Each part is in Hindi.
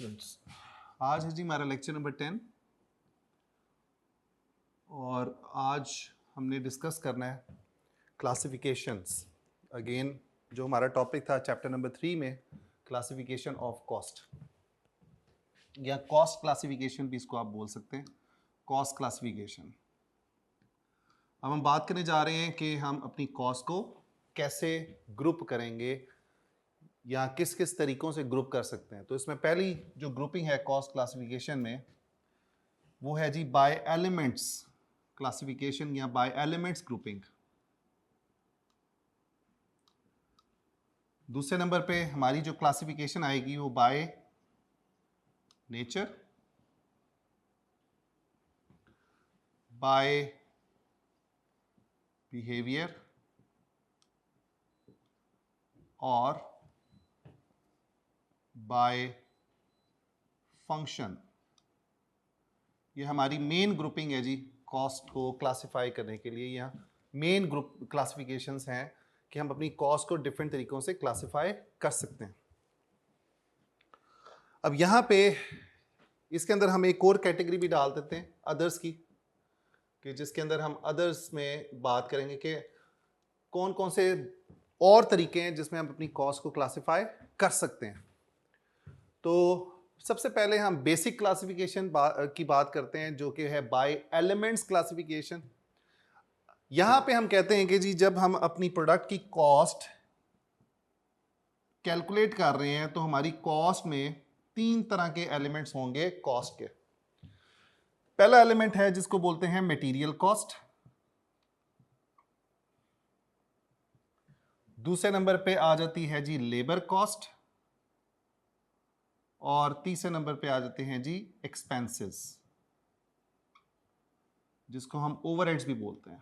स्टूडेंट्स, आज है जी हमारा लेक्चर नंबर 10 और आज हमने डिस्कस करना है क्लासिफिकेशंस। अगेन जो हमारा टॉपिक था चैप्टर नंबर 3 में, क्लासिफिकेशन ऑफ कॉस्ट या कॉस्ट क्लासिफिकेशन भी इसको आप बोल सकते हैं, कॉस्ट क्लासिफिकेशन। अब हम बात करने जा रहे हैं कि हम अपनी कॉस्ट को कैसे ग्रुप करेंगे या किस किस तरीकों से ग्रुप कर सकते हैं। तो इसमें पहली जो ग्रुपिंग है कॉस्ट क्लासिफिकेशन में वो है जी बाय एलिमेंट्स क्लासिफिकेशन या बाय एलिमेंट्स ग्रुपिंग। दूसरे नंबर पे हमारी जो क्लासिफिकेशन आएगी वो बाय नेचर, बाय बिहेवियर और बाय फंक्शन। ये हमारी मेन ग्रुपिंग है जी कॉस्ट को क्लासिफाई करने के लिए। या मेन ग्रुप क्लासिफिकेशंस हैं कि हम अपनी कॉस्ट को डिफरेंट तरीकों से क्लासिफाई कर सकते हैं। अब यहाँ पे इसके अंदर हम एक और कैटेगरी भी डाल देते हैं अदर्स की, कि जिसके अंदर हम अदर्स में बात करेंगे कि कौन कौन से और तरीके हैं जिसमें हम अपनी कॉस्ट को क्लासिफाई कर सकते हैं। तो सबसे पहले हम बेसिक क्लासिफिकेशन की बात करते हैं जो कि है बाय एलिमेंट्स क्लासिफिकेशन। यहां पे हम कहते हैं कि जी जब हम अपनी प्रोडक्ट की कॉस्ट कैलकुलेट कर रहे हैं तो हमारी कॉस्ट में 3 तरह के एलिमेंट्स होंगे कॉस्ट के। पहला एलिमेंट है जिसको बोलते हैं मटेरियल कॉस्ट, दूसरे नंबर पे आ जाती है जी लेबर कॉस्ट और तीसरे नंबर पे आ जाते हैं जी एक्सपेंसेस, जिसको हम ओवरहेड्स भी बोलते हैं।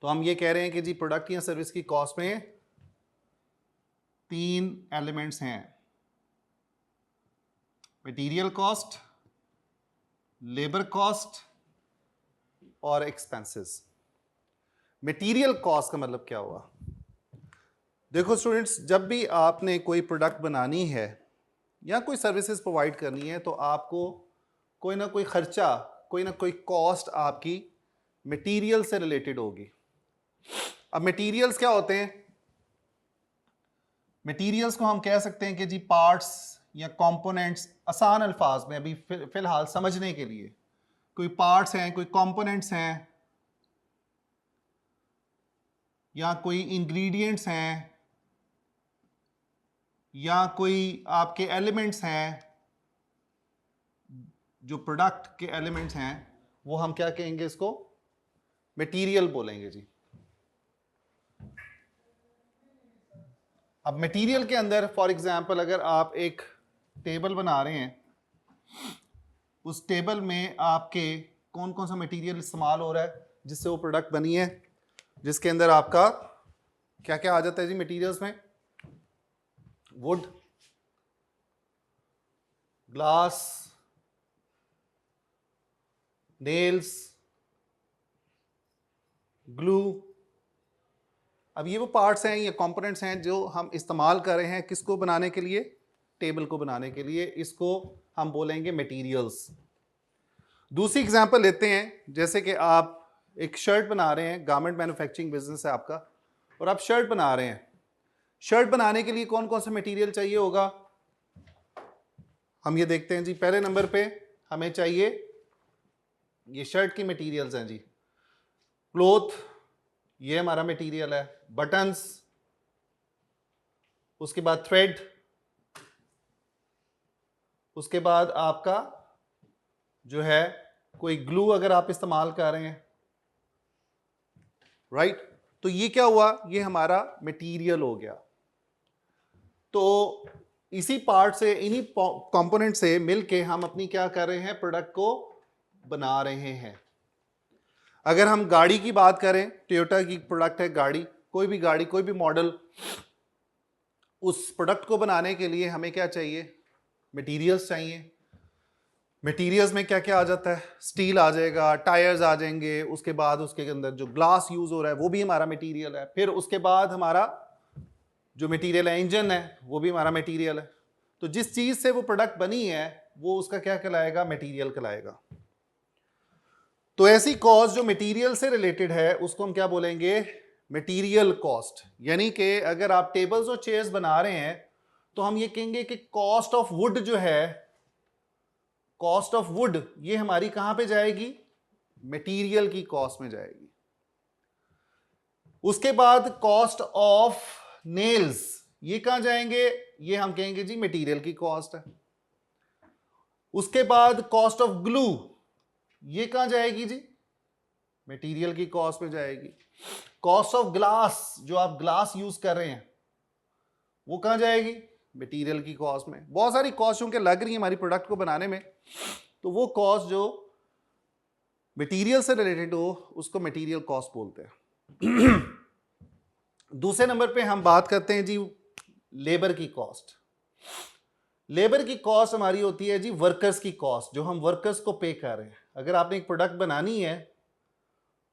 तो हम ये कह रहे हैं कि जी प्रोडक्ट या सर्विस की कॉस्ट में 3 एलिमेंट्स हैं, मटेरियल कॉस्ट, लेबर कॉस्ट और एक्सपेंसेस। मटेरियल कॉस्ट का मतलब क्या हुआ? देखो स्टूडेंट्स, जब भी आपने कोई प्रोडक्ट बनानी है या कोई सर्विसेज प्रोवाइड करनी है तो आपको कोई ना कोई खर्चा, कोई ना कोई कॉस्ट आपकी मटेरियल से रिलेटेड होगी। अब मटेरियल्स क्या होते हैं? मटेरियल्स को हम कह सकते हैं कि जी पार्ट्स या कंपोनेंट्स। आसान अल्फाज में अभी फिलहाल समझने के लिए, कोई पार्ट्स हैं, कोई कंपोनेंट्स हैं या कोई इंग्रेडिएंट्स हैं या कोई आपके एलिमेंट्स हैं, जो प्रोडक्ट के एलिमेंट्स हैं वो हम क्या कहेंगे? इसको मटेरियल बोलेंगे जी। अब मटेरियल के अंदर फॉर एग्जांपल अगर आप एक टेबल बना रहे हैं, उस टेबल में आपके कौन कौन सा मटेरियल इस्तेमाल हो रहा है जिससे वो प्रोडक्ट बनी है, जिसके अंदर आपका क्या क्या आ जाता है जी मटेरियल्स में? Would, glass, nails, glue. अब ये वो पार्ट्स हैं या कंपोनेंट्स हैं जो हम इस्तेमाल कर रहे हैं किसको बनाने के लिए? टेबल को बनाने के लिए। इसको हम बोलेंगे मटेरियल्स। दूसरी एग्जांपल लेते हैं, जैसे कि आप एक शर्ट बना रहे हैं, गारमेंट मैन्युफैक्चरिंग बिजनेस है आपका और आप शर्ट बना रहे हैं। शर्ट बनाने के लिए कौन कौन सा मटेरियल चाहिए होगा? हम ये देखते हैं जी। पहले नंबर पे हमें चाहिए, ये शर्ट की मटेरियल्स हैं जी, क्लॉथ, ये हमारा मटेरियल है, बटन्स, उसके बाद थ्रेड, उसके बाद आपका जो है कोई ग्लू अगर आप इस्तेमाल कर रहे हैं, राइट। तो ये क्या हुआ? ये हमारा मटेरियल हो गया। तो इसी पार्ट से, इन्हीं कंपोनेंट से मिलके हम अपनी क्या कर रहे हैं? प्रोडक्ट को बना रहे हैं। अगर हम गाड़ी की बात करें, टोयोटा की प्रोडक्ट है गाड़ी, कोई भी गाड़ी, कोई भी मॉडल, उस प्रोडक्ट को बनाने के लिए हमें क्या चाहिए? मटेरियल्स चाहिए। मटेरियल्स में क्या क्या आ जाता है? स्टील आ जाएगा, टायर्स आ जाएंगे, उसके बाद उसके अंदर जो ग्लास यूज हो रहा है वो भी हमारा मटेरियल है। फिर उसके बाद हमारा जो मटेरियल है, इंजन है, वो भी हमारा मटेरियल है। तो जिस चीज से वो प्रोडक्ट बनी है वो उसका क्या कहलाएगा? मटेरियल कहलाएगा। तो ऐसी कॉस्ट जो मटेरियल से रिलेटेड है उसको हम क्या बोलेंगे? Material cost. यानी कि अगर आप टेबल्स और चेयर्स बना रहे हैं तो हम ये कहेंगे कि कॉस्ट ऑफ वुड जो है, कॉस्ट ऑफ वुड ये हमारी कहां पे जाएगी? मटेरियल की कॉस्ट में जाएगी। उसके बाद कॉस्ट ऑफ नेल्स ये कहां जाएंगे? ये हम कहेंगे जी मटेरियल की कॉस्ट है। उसके बाद कॉस्ट ऑफ ग्लू ये कहां जाएगी जी? मटेरियल की कॉस्ट में जाएगी। कॉस्ट ऑफ ग्लास, जो आप ग्लास यूज कर रहे हैं वो कहां जाएगी? मटेरियल की कॉस्ट में। बहुत सारी कॉस्ट चूंकि लग रही है हमारी प्रोडक्ट को बनाने में, तो वो कॉस्ट जो मटेरियल से रिलेटेड हो उसको मटेरियल कॉस्ट बोलते हैं। दूसरे नंबर पे हम बात करते हैं जी लेबर की कॉस्ट। लेबर की कॉस्ट हमारी होती है जी वर्कर्स की कॉस्ट, जो हम वर्कर्स को पे कर रहे हैं। अगर आपने एक प्रोडक्ट बनानी है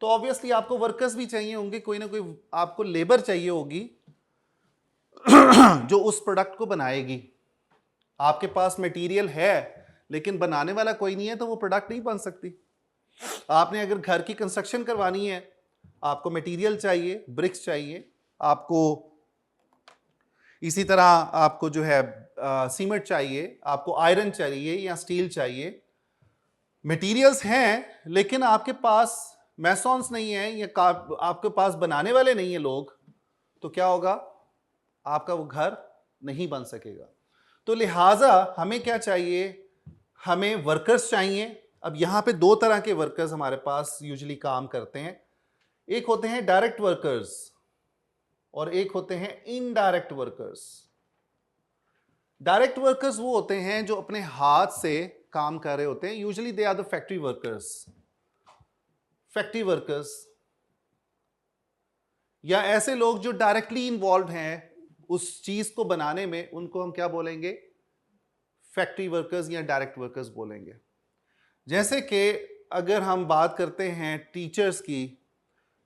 तो ऑब्वियसली आपको वर्कर्स भी चाहिए होंगे, कोई ना कोई आपको लेबर चाहिए होगी जो उस प्रोडक्ट को बनाएगी। आपके पास मटेरियल है लेकिन बनाने वाला कोई नहीं है तो वो प्रोडक्ट नहीं बन सकती। आपने अगर घर की कंस्ट्रक्शन करवानी है, आपको मटेरियल चाहिए, ब्रिक्स चाहिए, आपको इसी तरह आपको जो है सीमेंट चाहिए, आपको आयरन चाहिए या स्टील चाहिए। मटेरियल्स हैं लेकिन आपके पास मैसॉन्स नहीं है या आपके पास बनाने वाले नहीं है लोग, तो क्या होगा? आपका वो घर नहीं बन सकेगा। तो लिहाजा हमें क्या चाहिए? हमें वर्कर्स चाहिए। अब यहां पे दो तरह के वर्कर्स हमारे पास यूजुअली काम करते हैं। एक होते हैं डायरेक्ट वर्कर्स और एक होते हैं इनडायरेक्ट वर्कर्स। डायरेक्ट वर्कर्स वो होते हैं जो अपने हाथ से काम कर रहे होते हैं। Usually they are the factory workers. Factory workers या ऐसे लोग जो डायरेक्टली इन्वॉल्व हैं उस चीज को बनाने में, उनको हम क्या बोलेंगे? फैक्ट्री वर्कर्स या डायरेक्ट वर्कर्स बोलेंगे। जैसे कि अगर हम बात करते हैं टीचर्स की,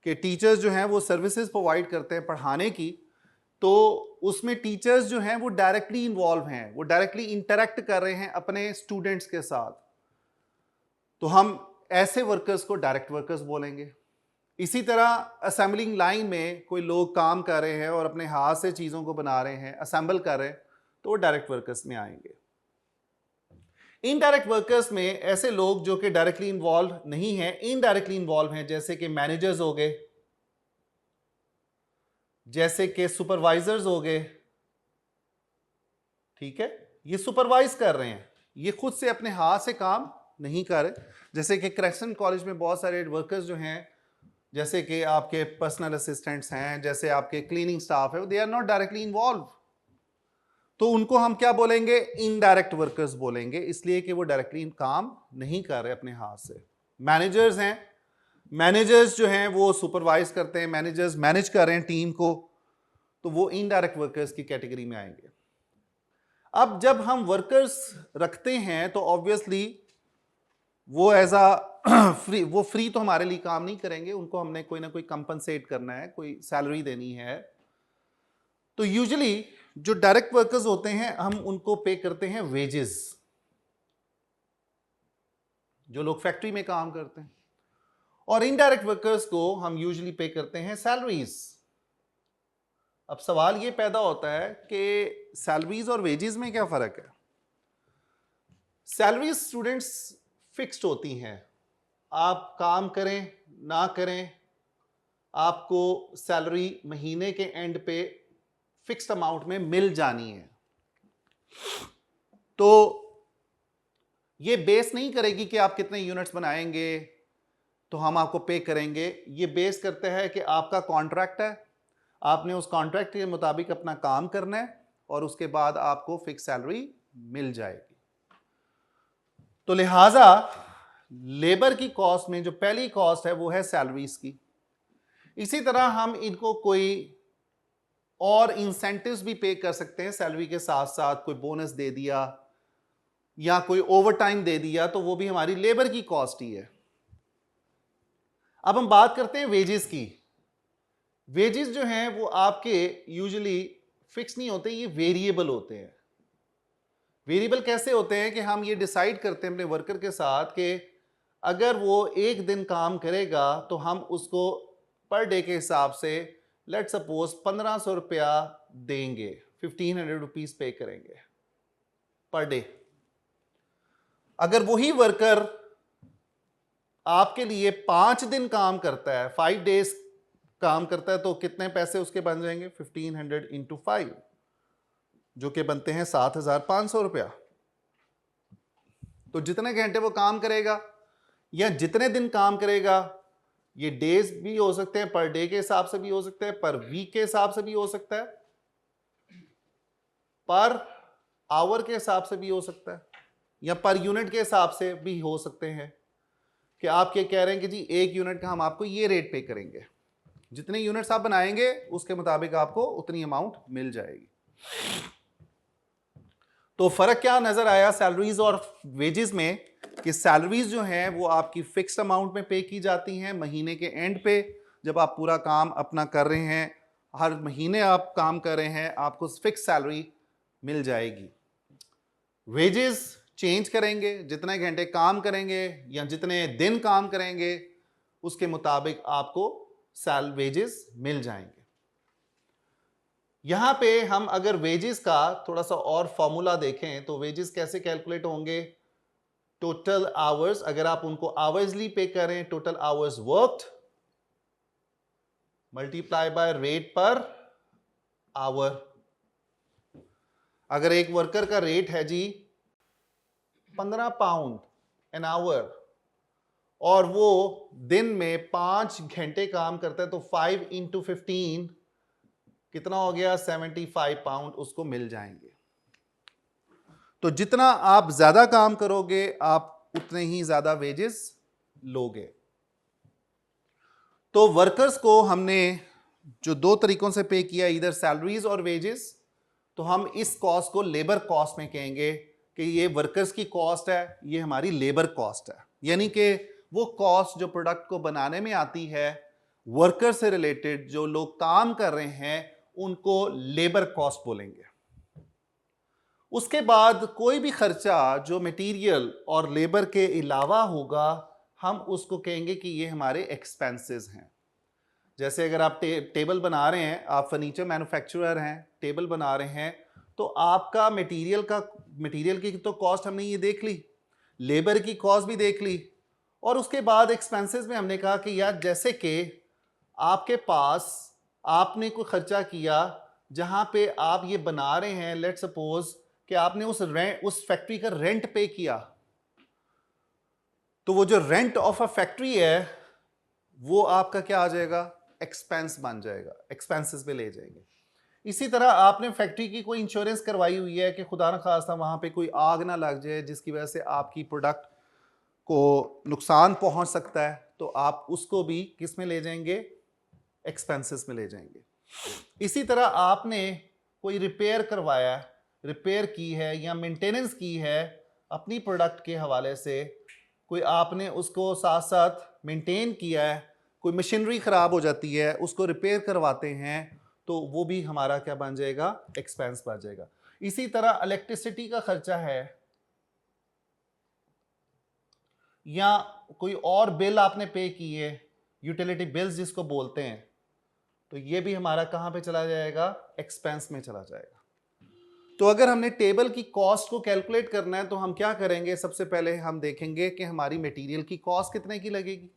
कि टीचर्स जो हैं वो सर्विसेज प्रोवाइड करते हैं पढ़ाने की, तो उसमें टीचर्स जो हैं वो डायरेक्टली इन्वॉल्व हैं, वो डायरेक्टली इंटरेक्ट कर रहे हैं अपने स्टूडेंट्स के साथ, तो हम ऐसे वर्कर्स को डायरेक्ट वर्कर्स बोलेंगे। इसी तरह असेंबलिंग लाइन में कोई लोग काम कर रहे हैं और अपने हाथ से चीज़ों को बना रहे हैं, असेंबल कर रहे हैं, तो वो डायरेक्ट वर्कर्स में आएंगे। इनडायरेक्ट वर्कर्स में ऐसे लोग जो कि डायरेक्टली इन्वॉल्व नहीं हैं, इनडायरेक्टली इन्वॉल्व हैं, जैसे कि मैनेजर्स हो गए, जैसे कि सुपरवाइजर्स हो गए। ठीक है, ये सुपरवाइज कर रहे हैं, ये खुद से अपने हाथ से काम नहीं कर रहे। जैसे कि क्रेसन कॉलेज में बहुत सारे वर्कर्स जो हैं, जैसे कि आपके पर्सनल असिस्टेंट्स हैं, जैसे आपके क्लीनिंग स्टाफ है, they are not directly involve, तो उनको हम क्या बोलेंगे? इनडायरेक्ट वर्कर्स बोलेंगे, इसलिए कि वो डायरेक्टली काम नहीं कर रहे अपने हाथ से। मैनेजर्स हैं, मैनेजर्स जो हैं वो सुपरवाइज करते हैं, मैनेजर्स मैनेज कर रहे हैं टीम को, तो वो इनडायरेक्ट वर्कर्स की कैटेगरी में आएंगे। अब जब हम वर्कर्स रखते हैं तो ऑब्वियसली वो एज अ फ्री तो हमारे लिए काम नहीं करेंगे, उनको हमने कोई ना कोई कंपनसेट करना है, कोई सैलरी देनी है। तो यूजुअली जो डायरेक्ट वर्कर्स होते हैं हम उनको पे करते हैं वेजेस, जो लोग फैक्ट्री में काम करते हैं, और इनडायरेक्ट वर्कर्स को हम यूजुअली पे करते हैं सैलरीज। अब सवाल ये पैदा होता है कि सैलरीज और वेजेस में क्या फर्क है? सैलरीज स्टूडेंट्स फिक्स्ड होती हैं, आप काम करें ना करें आपको सैलरी महीने के एंड पे फिक्स्ड अमाउंट में मिल जानी है। तो ये बेस नहीं करेगी कि आप कितने यूनिट्स बनाएंगे तो हम आपको पे करेंगे। ये बेस करता है कि आपका कॉन्ट्रैक्ट है, आपने उस कॉन्ट्रैक्ट के मुताबिक अपना काम करना है और उसके बाद आपको फिक्स सैलरी मिल जाएगी। तो लिहाजा लेबर की कॉस्ट में जो पहली कॉस्ट है वो है सैलरीज की। इसी तरह हम इनको कोई और इंसेंटिव्स भी पे कर सकते हैं सैलरी के साथ साथ, कोई बोनस दे दिया या कोई ओवर टाइम दे दिया, तो वो भी हमारी लेबर की कॉस्ट ही है। अब हम बात करते हैं वेजेस की। वेजेस जो हैं वो आपके यूजुअली फिक्स नहीं होते, ये वेरिएबल होते हैं। वेरिएबल कैसे होते हैं कि हम ये डिसाइड करते हैं अपने वर्कर के साथ कि अगर वो एक दिन काम करेगा तो हम उसको पर डे के हिसाब से लेट सपोज 1500 रुपया देंगे, 1500 रुपीज पे करेंगे पर डे। अगर वही वर्कर आपके लिए 5 दिन काम करता है, 5 डेज काम करता है, तो कितने पैसे उसके बन जाएंगे? 1500 इंटू 5, जो कि बनते हैं 7500 रुपया। तो जितने घंटे वो काम करेगा या जितने दिन काम करेगा, ये डेज भी हो सकते हैं, पर डे के हिसाब से भी हो सकते हैं, पर वीक के हिसाब से भी हो सकता है, पर आवर के हिसाब से भी हो सकता है, या पर यूनिट के हिसाब से भी हो सकते हैं। कि आप क्या कह रहे हैं कि जी 1 यूनिट का हम आपको ये रेट पे करेंगे, जितने यूनिट्स आप बनाएंगे उसके मुताबिक आपको उतनी अमाउंट मिल जाएगी। तो फर्क क्या नजर आया सैलरीज और वेजेस में? कि सैलरीज जो हैं वो आपकी फिक्स्ड अमाउंट में पे की जाती हैं महीने के एंड पे, जब आप पूरा काम अपना कर रहे हैं, हर महीने आप काम कर रहे हैं, आपको फिक्स सैलरी मिल जाएगी। वेजेस चेंज करेंगे, जितने घंटे काम करेंगे या जितने दिन काम करेंगे उसके मुताबिक आपको वेजेस मिल जाएंगे। यहां पे हम अगर वेजेस का थोड़ा सा और फॉर्मूला देखें तो वेजेस कैसे कैलकुलेट होंगे? टोटल आवर्स, अगर आप उनको आवर्सली पे करें, total hours worked multiply by rate per hour. अगर एक वर्कर का रेट है जी 15 पाउंड एन आवर और वो दिन में 5 घंटे काम करता है, तो 5 इंटू 15 कितना हो गया? 75 पाउंड उसको मिल जाएंगे। तो जितना आप ज्यादा काम करोगे आप उतने ही ज्यादा वेजेस लोगे। तो वर्कर्स को हमने जो 2 तरीकों से पे किया, इधर सैलरीज और वेजेस, तो हम इस कॉस्ट को लेबर कॉस्ट में कहेंगे कि ये वर्कर्स की कॉस्ट है, ये हमारी लेबर कॉस्ट है। यानी कि वो कॉस्ट जो प्रोडक्ट को बनाने में आती है, वर्कर से रिलेटेड जो लोग काम कर रहे हैं उनको लेबर कॉस्ट बोलेंगे। उसके बाद कोई भी खर्चा जो मटेरियल और लेबर के अलावा होगा, हम उसको कहेंगे कि ये हमारे एक्सपेंसेस हैं। जैसे अगर आप टेबल बना रहे हैं, आप फर्नीचर मैन्युफैक्चरर हैं, टेबल बना रहे हैं, तो आपका मटेरियल की तो कॉस्ट हमने ये देख ली, लेबर की कॉस्ट भी देख ली, और उसके बाद एक्सपेंसेस में हमने कहा कि यार जैसे कि आपके पास आपने कोई खर्चा किया जहां पे आप ये बना रहे हैं, लेट सपोज कि आपने उस फैक्ट्री का रेंट पे किया, तो वो जो रेंट ऑफ अ फैक्ट्री है वो आपका क्या आ जाएगा? एक्सपेंस बन जाएगा, एक्सपेंसेस पे ले जाएंगे। इसी तरह आपने फैक्ट्री की कोई इंश्योरेंस करवाई हुई है कि खुदा न खास्ता वहां पे कोई आग ना लग जाए जिसकी वजह से आपकी प्रोडक्ट को नुकसान पहुंच सकता है, तो आप उसको भी किस में ले जाएंगे? एक्सपेंसेस में ले जाएंगे। इसी तरह आपने कोई रिपेयर करवाया, रिपेयर की है या मेंटेनेंस की है अपनी प्रोडक्ट के हवाले से, कोई आपने उसको साथ साथ मेंटेन किया है, कोई मशीनरी खराब हो जाती है उसको रिपेयर करवाते हैं, तो वो भी हमारा क्या बन जाएगा? एक्सपेंस बन जाएगा। इसी तरह इलेक्ट्रिसिटी का खर्चा है या कोई और बिल आपने पे की है, यूटिलिटी बिल्स जिसको बोलते हैं, तो ये भी हमारा कहां पे चला जाएगा? एक्सपेंस में चला जाएगा। तो अगर हमने टेबल की कॉस्ट को कैलकुलेट करना है तो हम क्या करेंगे? सबसे पहले हम देखेंगे कि हमारी मटेरियल की कॉस्ट कितने की लगेगी,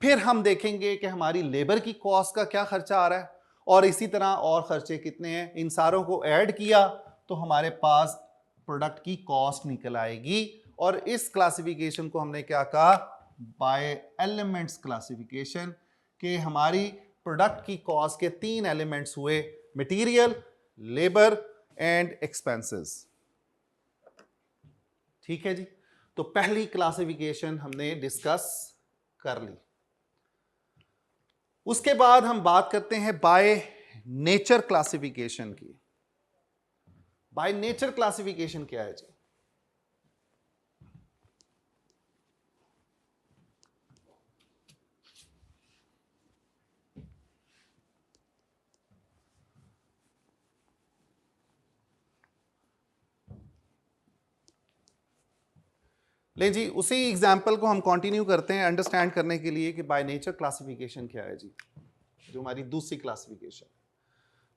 फिर हम देखेंगे कि हमारी लेबर की कॉस्ट का क्या खर्चा आ रहा है, और इसी तरह और खर्चे कितने हैं। इन सारों को ऐड किया तो हमारे पास प्रोडक्ट की कॉस्ट निकल आएगी। और इस क्लासिफिकेशन को हमने क्या कहा? Bye elements classification. कि हमारी प्रोडक्ट की कॉस्ट के 3 एलिमेंट्स हुए, मटेरियल, लेबर एंड एक्सपेंसेस। ठीक है जी, तो पहली क्लासिफिकेशन हमने डिस्कस कर ली। उसके बाद हम बात करते हैं बाय नेचर क्लासिफिकेशन की। बाय नेचर क्लासिफिकेशन क्या है जी? ले जी, उसी एग्जाम्पल को हम कंटिन्यू करते हैं अंडरस्टैंड करने के लिए कि बाय नेचर क्लासिफिकेशन क्या है जी। जो हमारी दूसरी क्लासिफिकेशन,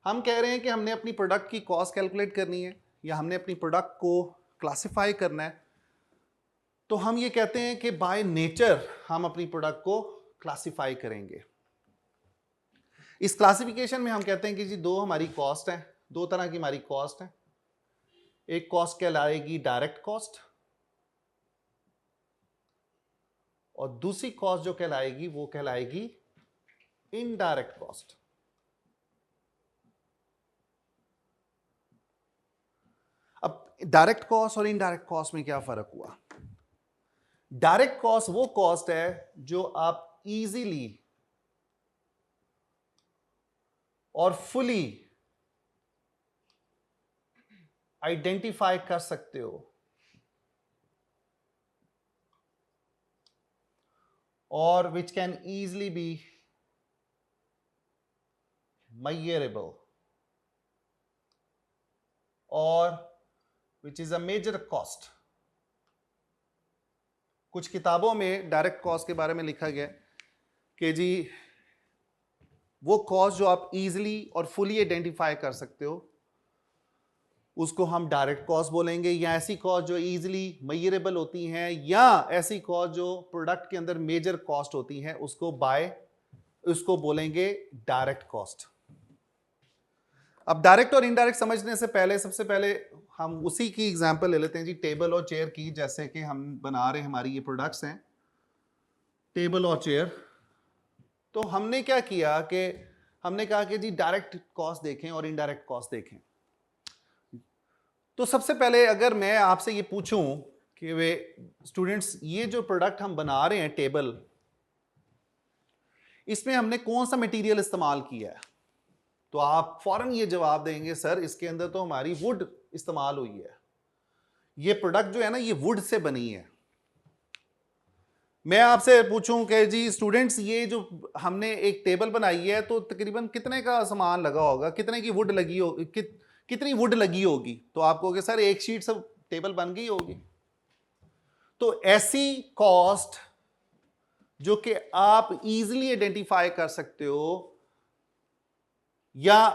हम कह रहे हैं कि हमने अपनी प्रोडक्ट की कॉस्ट कैलकुलेट करनी है या हमने अपनी प्रोडक्ट को क्लासिफाई करना है, तो हम ये कहते हैं कि बाय नेचर हम अपनी प्रोडक्ट को क्लासिफाई करेंगे। इस क्लासिफिकेशन में हम कहते हैं कि जी दो हमारी कॉस्ट है, दो तरह की हमारी कॉस्ट है। एक कॉस्ट कहलाएगी डायरेक्ट कॉस्ट और दूसरी कॉस्ट जो कहलाएगी वो कहलाएगी इनडायरेक्ट कॉस्ट। अब डायरेक्ट कॉस्ट और इनडायरेक्ट कॉस्ट में क्या फर्क हुआ? डायरेक्ट कॉस्ट वो कॉस्ट है जो आप इजीली और फुली आइडेंटिफाई कर सकते हो और which can easily be measurable or which is a major cost। कुछ किताबों में डायरेक्ट कॉस्ट के बारे में लिखा गया कि जी वो कॉस्ट जो आप इजीली और फुली आइडेंटिफाई कर सकते हो उसको हम डायरेक्ट कॉस्ट बोलेंगे, या ऐसी कॉस्ट जो इजीली मेजरेबल होती हैं या ऐसी कॉस्ट जो प्रोडक्ट के अंदर मेजर कॉस्ट होती हैं उसको बोलेंगे डायरेक्ट कॉस्ट। अब डायरेक्ट और इनडायरेक्ट समझने से पहले सबसे पहले हम उसी की एग्जांपल ले लेते हैं जी, टेबल और चेयर की। जैसे कि हम बना रहे हैं, हमारी ये प्रोडक्ट्स हैं टेबल और चेयर, तो हमने क्या किया कि हमने कहा कि जी डायरेक्ट कॉस्ट देखें और इनडायरेक्ट कॉस्ट देखें। तो सबसे पहले अगर मैं आपसे ये पूछूं कि वे स्टूडेंट्स ये जो प्रोडक्ट हम बना रहे हैं टेबल, इसमें हमने कौन सा मटेरियल इस्तेमाल किया है, तो आप फौरन ये जवाब देंगे सर इसके अंदर तो हमारी वुड इस्तेमाल हुई है। ये प्रोडक्ट जो है ना ये वुड से बनी है। मैं आपसे पूछूं कि जी स्टूडेंट्स ये जो हमने एक टेबल बनाई है तो तकरीबन कितने का सामान लगा होगा, कितने की वुड लगी हो, कितनी वुड लगी होगी, तो आप कहोगे सर एक शीट से टेबल बन गई होगी। तो ऐसी कॉस्ट जो कि आप इजीली आइडेंटिफाई कर सकते हो या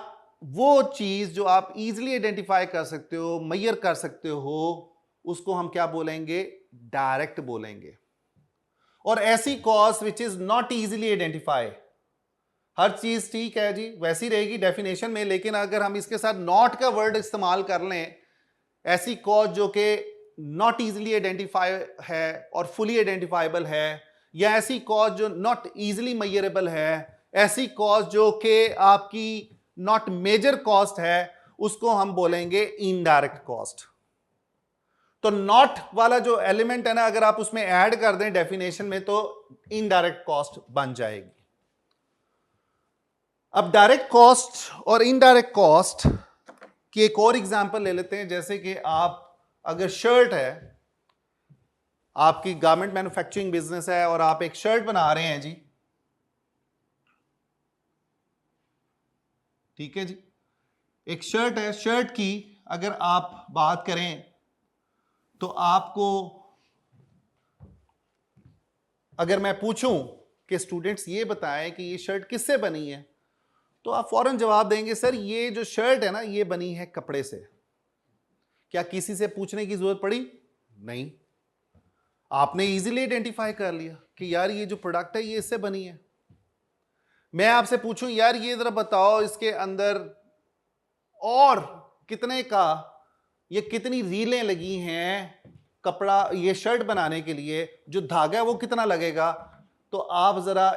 वो चीज जो आप इजीली आइडेंटिफाई कर सकते हो, मेजर कर सकते हो, उसको हम क्या बोलेंगे? डायरेक्ट बोलेंगे। और ऐसी cost which is not easily identify, हर चीज ठीक है जी वैसी रहेगी डेफिनेशन में, लेकिन अगर हम इसके साथ नॉट का वर्ड इस्तेमाल कर लें, ऐसी कॉस्ट जो कि नॉट इजीली आइडेंटिफाई है और फुली आइडेंटिफाइबल है, या ऐसी कॉस्ट जो नॉट इजीली मेजरेबल है, ऐसी कॉस्ट जो कि आपकी नॉट मेजर कॉस्ट है, उसको हम बोलेंगे इनडायरेक्ट कॉस्ट। तो नॉट वाला जो एलिमेंट है ना, अगर आप उसमें ऐड कर दें डेफिनेशन में तो इनडायरेक्ट कॉस्ट बन जाएगी। अब डायरेक्ट कॉस्ट और इनडायरेक्ट कॉस्ट की एक और एग्जांपल ले लेते हैं। जैसे कि आप अगर शर्ट है, आपकी गारमेंट मैन्युफैक्चरिंग बिजनेस है और आप एक शर्ट बना रहे हैं जी, ठीक है जी, एक शर्ट है, शर्ट की अगर आप बात करें तो आपको अगर मैं पूछूं कि स्टूडेंट्स ये बताएं कि ये शर्ट किससे बनी है, तो आप फौरन जवाब देंगे सर ये जो शर्ट है ना ये बनी है कपड़े से। क्या किसी से पूछने की जरूरत पड़ी? नहीं, आपने इजीली आइडेंटिफाई कर लिया कि यार ये जो प्रोडक्ट है ये इससे बनी है। मैं आपसे पूछूं यार ये जरा बताओ इसके अंदर और कितने का, ये कितनी रीलें लगी हैं कपड़ा ये शर्ट बनाने के लिए, जो धागा है वो कितना लगेगा, तो आप जरा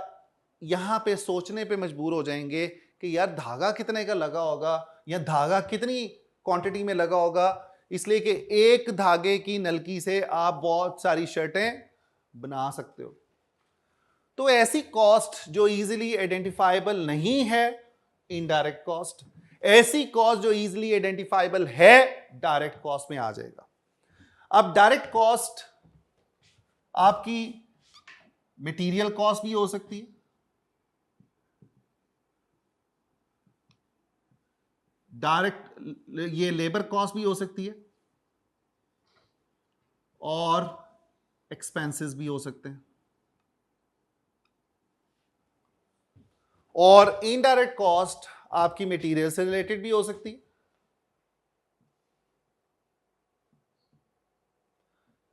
यहां पे सोचने पे मजबूर हो जाएंगे कि यार धागा कितने का लगा होगा या धागा कितनी क्वांटिटी में लगा होगा, इसलिए कि एक धागे की नलकी से आप बहुत सारी शर्टें बना सकते हो। तो ऐसी कॉस्ट जो इजीली आइडेंटिफाइबल नहीं है, इनडायरेक्ट कॉस्ट। ऐसी कॉस्ट जो इजीली आइडेंटिफाइबल है, डायरेक्ट कॉस्ट में आ जाएगा। अब डायरेक्ट कॉस्ट आपकी मटेरियल कॉस्ट भी हो सकती है, डायरेक्ट ये लेबर कॉस्ट भी हो सकती है, और एक्सपेंसेस भी हो सकते हैं, और इनडायरेक्ट कॉस्ट आपकी मटेरियल से रिलेटेड भी हो सकती है,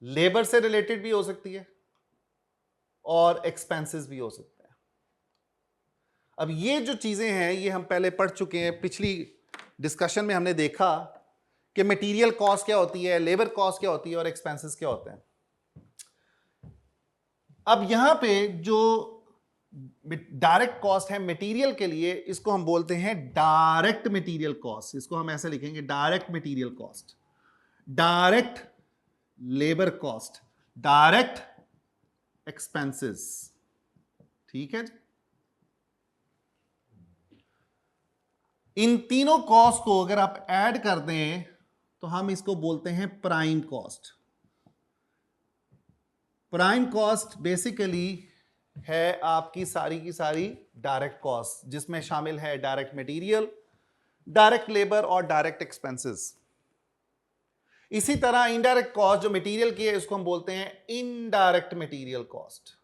लेबर से रिलेटेड भी हो सकती है, और एक्सपेंसेस भी हो सकते हैं। अब ये जो चीजें हैं ये हम पहले पढ़ चुके हैं, पिछली डिस्कशन में हमने देखा कि मटेरियल कॉस्ट क्या होती है, लेबर कॉस्ट क्या होती है, और एक्सपेंसेस क्या होते हैं। अब यहां पे जो डायरेक्ट कॉस्ट है मटेरियल के लिए, इसको हम बोलते हैं डायरेक्ट मटेरियल कॉस्ट। इसको हम ऐसे लिखेंगे, direct material cost, direct labour cost, direct expenses. ठीक है जी। इन तीनों कॉस्ट को अगर आप ऐड कर दें तो हम इसको बोलते हैं prime cost. Prime cost basically है आपकी सारी की सारी डायरेक्ट कॉस्ट, जिसमें शामिल है डायरेक्ट मटेरियल, डायरेक्ट लेबर और डायरेक्ट एक्सपेंसेस। इसी तरह इनडायरेक्ट कॉस्ट जो मटेरियल की है, इसको हम बोलते हैं इनडायरेक्ट मटेरियल कॉस्ट।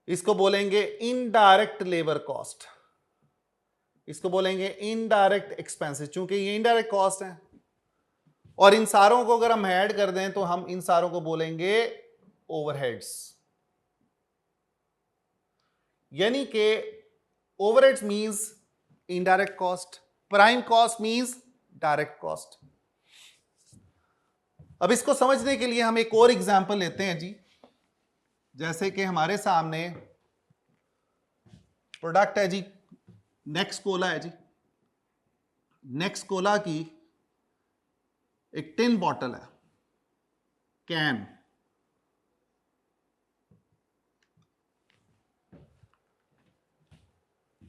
इसको बोलेंगे इनडायरेक्ट लेबर कॉस्ट, इसको बोलेंगे इनडायरेक्ट एक्सपेंसेस, चूंकि ये इनडायरेक्ट कॉस्ट है। और इन सारों को अगर हम ऐड कर दें तो हम इन सारों को बोलेंगे ओवरहेड्स। यानी कि overheads means indirect cost, prime cost means direct cost. अब इसको समझने के लिए हम एक और एग्जांपल लेते हैं जी। जैसे कि हमारे सामने प्रोडक्ट है जी, नेक्स्ट कोला है जी। नेक्स्ट कोला की एक टिन बॉटल है, कैन।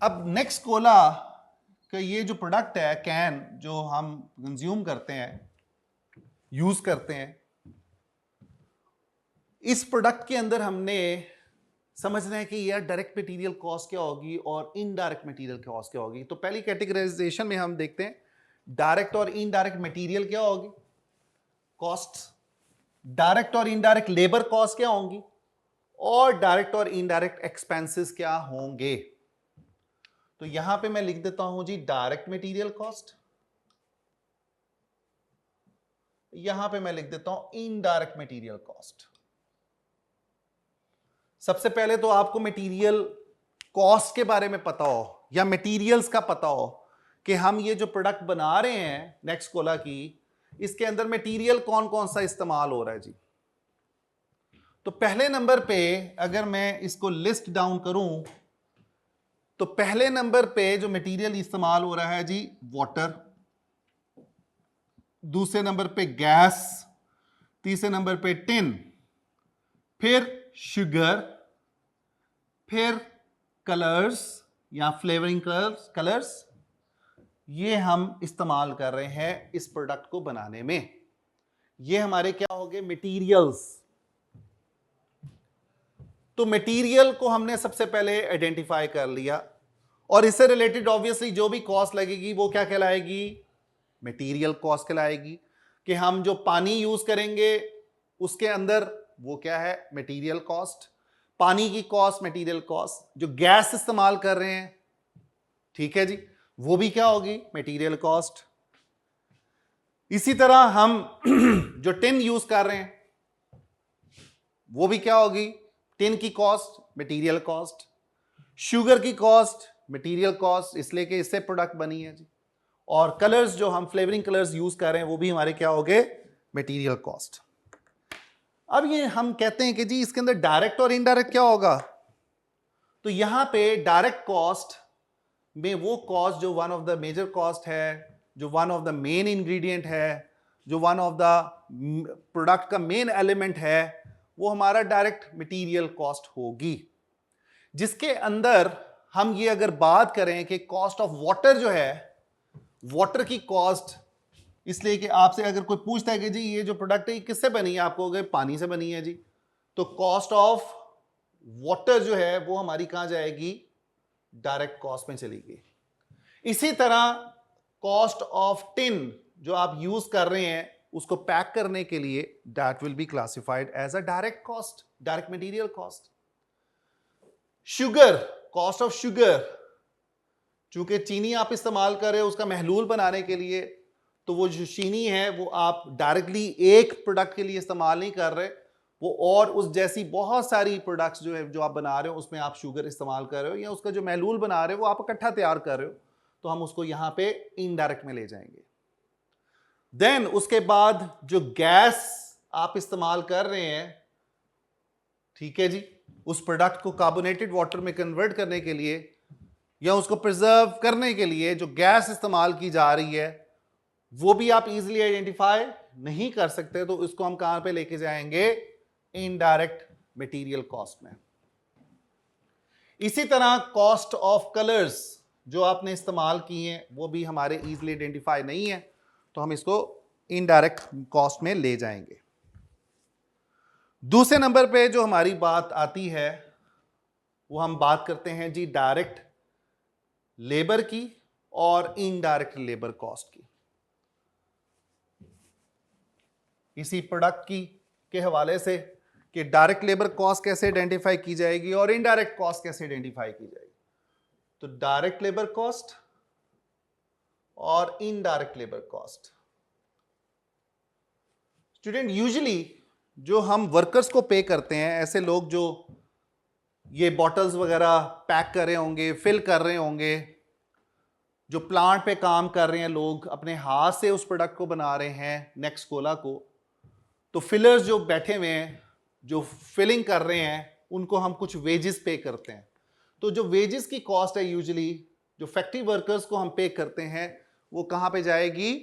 अब नेक्स्ट कोला का ये जो प्रोडक्ट है, कैन, जो हम कंज्यूम करते हैं, यूज करते हैं, इस प्रोडक्ट के अंदर हमने समझना है कि यार डायरेक्ट मटेरियल कॉस्ट क्या होगी और इनडायरेक्ट मटेरियल कॉस्ट क्या होगी। तो पहली कैटेगराइजेशन में हम देखते हैं डायरेक्ट और इनडायरेक्ट मटेरियल क्या होगी कॉस्ट, डायरेक्ट और इनडायरेक्ट लेबर कॉस्ट क्या होंगी, और डायरेक्ट और इनडायरेक्ट एक्सपेंसेस क्या होंगे। तो यहां पे मैं लिख देता हूं जी डायरेक्ट मटेरियल कॉस्ट, यहां पे मैं लिख देता हूं इनडायरेक्ट मटेरियल कॉस्ट। सबसे पहले तो आपको मटेरियल कॉस्ट के बारे में पता हो, या मटेरियल्स का पता हो कि हम ये जो प्रोडक्ट बना रहे हैं नेक्स्ट कोला की, इसके अंदर मटेरियल कौन कौन सा इस्तेमाल हो रहा है जी। तो पहले नंबर पे अगर मैं इसको लिस्ट डाउन करूं तो पहले नंबर पे जो मटेरियल इस्तेमाल हो रहा है जी वाटर, दूसरे नंबर पे गैस, तीसरे नंबर पे टिन, फिर शुगर, फिर कलर्स या फ्लेवरिंग कलर्स, ये हम इस्तेमाल कर रहे हैं इस प्रोडक्ट को बनाने में। ये हमारे क्या हो गए मटेरियल्स। तो मटेरियल को हमने सबसे पहले आइडेंटिफाई कर लिया, और इससे रिलेटेड ऑब्वियसली जो भी कॉस्ट लगेगी वो क्या कहलाएगी, मटेरियल कॉस्ट कहलाएगी। कि हम जो पानी यूज करेंगे उसके अंदर वो क्या है, मटेरियल कॉस्ट, पानी की कॉस्ट मटेरियल कॉस्ट। जो गैस इस्तेमाल कर रहे हैं, ठीक है जी, वो भी क्या होगी, मटेरियल कॉस्ट। इसी तरह हम जो टिन यूज कर रहे हैं वो भी क्या होगी, टिन की कॉस्ट मटेरियल कॉस्ट। शुगर की कॉस्ट मटेरियल कॉस्ट, इसलिए कि इससे प्रोडक्ट बनी है जी। और कलर्स जो हम फ्लेवरिंग कलर्स यूज कर रहे हैं वो भी हमारे क्या हो गए, मटेरियल कॉस्ट। अब ये हम कहते हैं कि जी इसके अंदर डायरेक्ट और इनडायरेक्ट क्या होगा। तो यहां पे डायरेक्ट कॉस्ट में वो कॉस्ट जो one of the major cost है, जो one of the main ingredient है, जो वन ऑफ द प्रोडक्ट का मेन एलिमेंट है, वो हमारा डायरेक्ट मटेरियल कॉस्ट होगी। जिसके अंदर हम ये अगर बात करें कि कॉस्ट ऑफ वाटर जो है, वाटर की कॉस्ट, इसलिए कि आपसे अगर कोई पूछता है कि जी ये जो प्रोडक्ट है ये किससे बनी है, आपको कहोगे पानी से बनी है जी, तो कॉस्ट ऑफ वाटर जो है वो हमारी कहां जाएगी, डायरेक्ट कॉस्ट में चलेगी। इसी तरह कॉस्ट ऑफ टिन जो आप यूज कर रहे हैं उसको पैक करने के लिए, that will be classified as a direct cost, direct material cost. Sugar, cost of sugar, चूंकि चीनी आप इस्तेमाल कर रहे हो उसका महलूल बनाने के लिए, तो वो जो चीनी है वो आप डायरेक्टली एक प्रोडक्ट के लिए इस्तेमाल नहीं कर रहे, वो और उस जैसी बहुत सारी प्रोडक्ट्स जो है जो आप बना रहे हो उसमें आप शुगर इस्तेमाल कर रहे हो, या उसका जो महलूल बना रहे हो वो आप इकट्ठा तैयार कर रहे हो, तो हम उसको यहां पे इनडायरेक्ट में ले जाएंगे। देन उसके बाद जो गैस आप इस्तेमाल कर रहे हैं, ठीक है जी, उस प्रोडक्ट को कार्बोनेटेड वाटर में कन्वर्ट करने के लिए या उसको प्रिजर्व करने के लिए जो गैस इस्तेमाल की जा रही है वो भी आप इजीली आइडेंटिफाई नहीं कर सकते, तो इसको हम कहां पे लेके जाएंगे, इनडायरेक्ट मटेरियल कॉस्ट में। इसी तरह कॉस्ट ऑफ कलर्स जो आपने इस्तेमाल किए हैं वो भी हमारे इजीली आइडेंटिफाई नहीं है, तो हम इसको इनडायरेक्ट कॉस्ट में ले जाएंगे। दूसरे नंबर पे जो हमारी बात आती है वो हम बात करते हैं जी डायरेक्ट लेबर की और इनडायरेक्ट लेबर कॉस्ट की। इसी प्रोडक्ट की के हवाले से कि डायरेक्ट लेबर कॉस्ट कैसे आइडेंटिफाई की जाएगी और इनडायरेक्ट कॉस्ट कैसे आइडेंटिफाई की जाएगी। तो डायरेक्ट लेबर कॉस्ट और indirect labour cost, student usually जो हम वर्कर्स को पे करते हैं, ऐसे लोग जो ये बॉटल्स वगैरह पैक कर रहे होंगे, फिल कर रहे होंगे, जो प्लांट पे काम कर रहे हैं, लोग अपने हाथ से उस प्रोडक्ट को बना रहे हैं नेक्स्ट कोला को, तो फिलर्स जो बैठे हुए हैं जो फिलिंग कर रहे हैं उनको हम कुछ वेजेस पे करते हैं। तो जो वेजेस की कॉस्ट है यूजुअली जो फैक्ट्री वर्कर्स को हम पे करते हैं वो कहां पे जाएगी,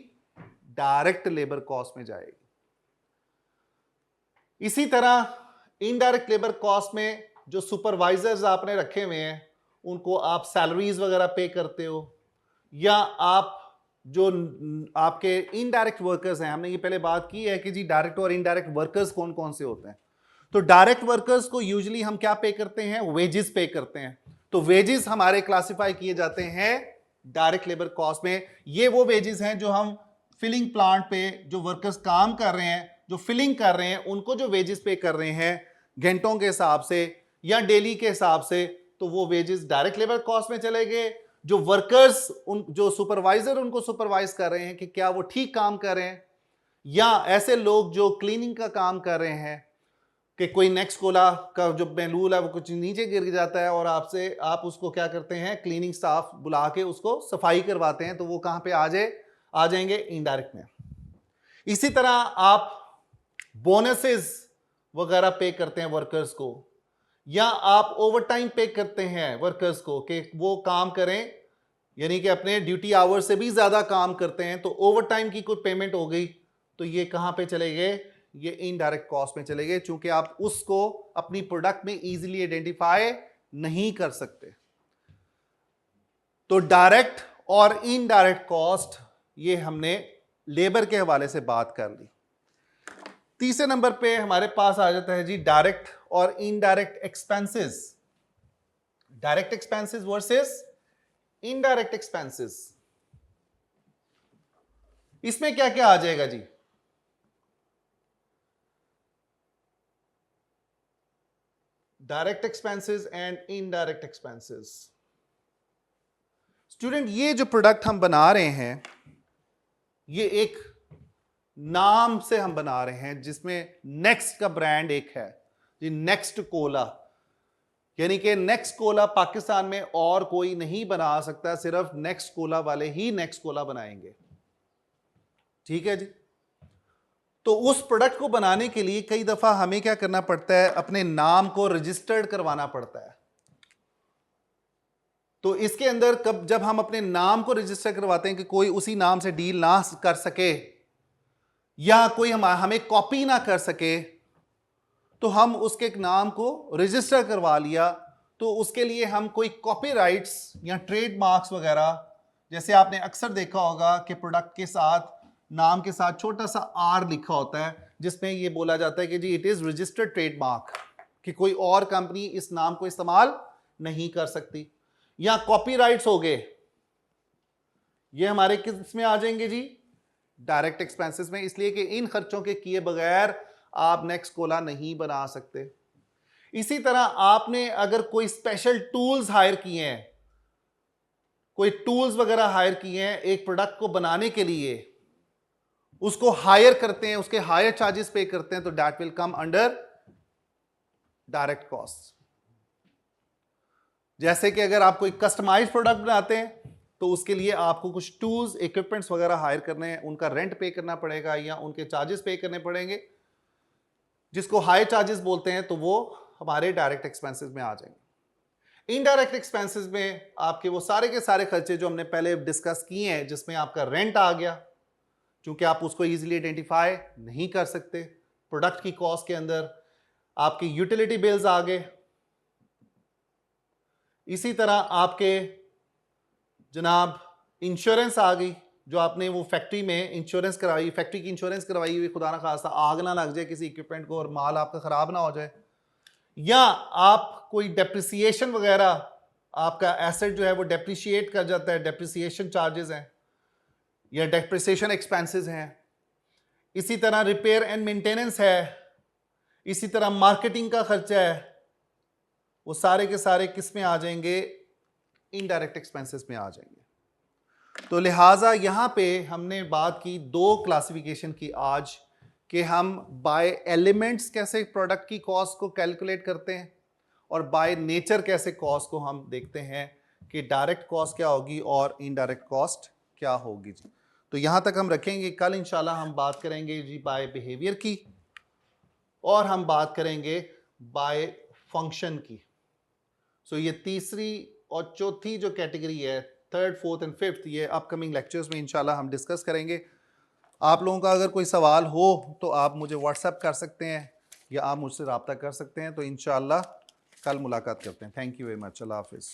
डायरेक्ट लेबर कॉस्ट में जाएगी। इसी तरह इनडायरेक्ट लेबर कॉस्ट में जो सुपरवाइजर्स आपने रखे हुए हैं उनको आप सैलरीज वगैरह पे करते हो, या आप जो आपके इनडायरेक्ट वर्कर्स हैं, हमने ये पहले बात की है कि जी डायरेक्ट और इनडायरेक्ट वर्कर्स कौन कौन से होते हैं। तो डायरेक्ट वर्कर्स को यूजुअली हम क्या पे करते हैं, वेजेस पे करते हैं। तो वेजेस हमारे क्लासिफाई किए जाते हैं डायरेक्ट लेबर कॉस्ट में। ये वो वेजेस हैं जो हम फिलिंग प्लांट पे जो वर्कर्स काम कर रहे हैं, जो फिलिंग कर रहे हैं, उनको जो वेजेस पे कर रहे हैं घंटों के हिसाब से या डेली के हिसाब से, तो वो वेजेस डायरेक्ट लेबर कॉस्ट में चले गए। जो वर्कर्स जो सुपरवाइजर उनको सुपरवाइज कर रहे हैं कि क्या वो ठीक काम कर रहे हैं, या ऐसे लोग जो क्लीनिंग का काम कर रहे हैं कि कोई नेक्स्ट कोला का जो महलूल है वो कुछ नीचे गिर जाता है और आप उसको क्या करते हैं, क्लीनिंग स्टाफ बुला के उसको सफाई करवाते हैं, तो वो कहां पे आ जाएंगे, इनडायरेक्ट में। इसी तरह आप बोनसेस वगैरह पे करते हैं वर्कर्स को, या आप ओवरटाइम पे करते हैं वर्कर्स को कि वो काम करें, यानी कि अपने ड्यूटी आवर से भी ज्यादा काम करते हैं, तो ओवरटाइम की कुछ पेमेंट हो गई, तो ये कहां पे चले गए, ये इनडायरेक्ट कॉस्ट में चले गए, चूंकि आप उसको अपनी प्रोडक्ट में इजीली आइडेंटिफाई नहीं कर सकते। तो डायरेक्ट और इनडायरेक्ट कॉस्ट ये हमने लेबर के हवाले से बात कर ली। तीसरे नंबर पे हमारे पास आ जाता है जी डायरेक्ट और indirect expenses, direct expenses versus indirect expenses. इसमें क्या क्या आ जाएगा जी, direct expenses and indirect expenses. Student ये जो प्रोडक्ट हम बना रहे हैं ये एक नाम से हम बना रहे हैं जिसमें नेक्स्ट का ब्रांड एक है जी, नेक्स्ट कोला, यानी कि नेक्स्ट कोला पाकिस्तान में और कोई नहीं बना सकता, सिर्फ नेक्स्ट कोला वाले ही नेक्स्ट कोला बनाएंगे, ठीक है जी। तो उस प्रोडक्ट को बनाने के लिए कई दफा हमें क्या करना पड़ता है, अपने नाम को रजिस्टर्ड करवाना पड़ता है। तो इसके अंदर जब हम अपने नाम को रजिस्टर करवाते हैं कि कोई उसी नाम से डील ना कर सके या कोई हमें कॉपी ना कर सके, तो हम उसके नाम को रजिस्टर करवा लिया, तो उसके लिए हम कोई कॉपीराइट्स या ट्रेडमार्क्स वगैरह, जैसे आपने अक्सर देखा होगा कि प्रोडक्ट के साथ नाम के साथ छोटा सा आर लिखा होता है जिसमें ये बोला जाता है कि जी इट इज रजिस्टर्ड ट्रेडमार्क, कि कोई और कंपनी इस नाम को इस्तेमाल नहीं कर सकती। या कॉपीराइट्स हो गए, ये हमारे किस में आ जाएंगे जी, डायरेक्ट एक्सपेंसेस में, इसलिए कि इन खर्चों के किए बगैर आप नेक्स्ट कोला नहीं बना सकते। इसी तरह आपने अगर कोई स्पेशल टूल्स हायर किए हैं, कोई टूल्स वगैरह हायर किए हैं एक प्रोडक्ट को बनाने के लिए, उसको हायर करते हैं, उसके हायर चार्जेस पे करते हैं, तो that will come under direct cost. जैसे कि अगर आप कोई कस्टमाइज्ड प्रोडक्ट बनाते हैं तो उसके लिए आपको कुछ टूल्स इक्विपमेंट्स वगैरह हायर करने हैं, उनका रेंट पे करना पड़ेगा या उनके चार्जेस पे करने पड़ेंगे, जिसको हायर चार्जेस बोलते हैं, तो वो हमारे डायरेक्ट एक्सपेंसेस में आ जाएंगे। इनडायरेक्ट एक्सपेंसेस में आपके वो सारे के सारे खर्चे जो हमने पहले डिस्कस किए हैं, जिसमें आपका रेंट आ गया, क्योंकि आप उसको इजीली आइडेंटिफाई नहीं कर सकते प्रोडक्ट की कॉस्ट के अंदर, आपके यूटिलिटी बिल्स आ गए, इसी तरह आपके जनाब इंश्योरेंस आ गई, जो आपने वो फैक्ट्री में इंश्योरेंस करवाई, फैक्ट्री की इंश्योरेंस करवाई हुई, खुदा ना खास्ता आग ना लग जाए किसी इक्विपमेंट को और माल आपका खराब ना हो जाए, या आप कोई डेप्रिसिएशन वगैरह, आपका एसेट जो है वो डेप्रिशिएट कर जाता है, डेप्रिसिएशन चार्जेस हैं या डेप्रिसिएशन एक्सपेंसेस हैं, इसी तरह रिपेयर एंड मेंटेनेंस है, इसी तरह मार्केटिंग का खर्चा है, वो सारे के सारे किस में आ जाएंगे, इनडायरेक्ट एक्सपेंसेस में आ जाएंगे। तो लिहाजा यहां पे हमने बात की दो क्लासिफिकेशन की आज, कि हम बाय एलिमेंट्स कैसे प्रोडक्ट की कॉस्ट को कैलकुलेट करते हैं और बाय नेचर कैसे कॉस्ट को हम देखते हैं कि डायरेक्ट कॉस्ट क्या होगी और इनडायरेक्ट कॉस्ट क्या होगी जी। तो यहां तक हम रखेंगे। कल इंशाल्लाह हम बात करेंगे जी बाय बिहेवियर की, और हम बात करेंगे बाय फंक्शन की। सो ये तीसरी और चौथी जो कैटेगरी है, थर्ड, फोर्थ एंड फिफ्थ, ये अपकमिंग लेक्चर्स में इंशाल्लाह हम डिस्कस करेंगे। आप लोगों का अगर कोई सवाल हो तो आप मुझे व्हाट्सएप कर सकते हैं या आप मुझसे रब्ता कर सकते हैं। तो इंशाल्लाह कल मुलाकात करते हैं। Thank you very much. अल्लाह हाफिज़।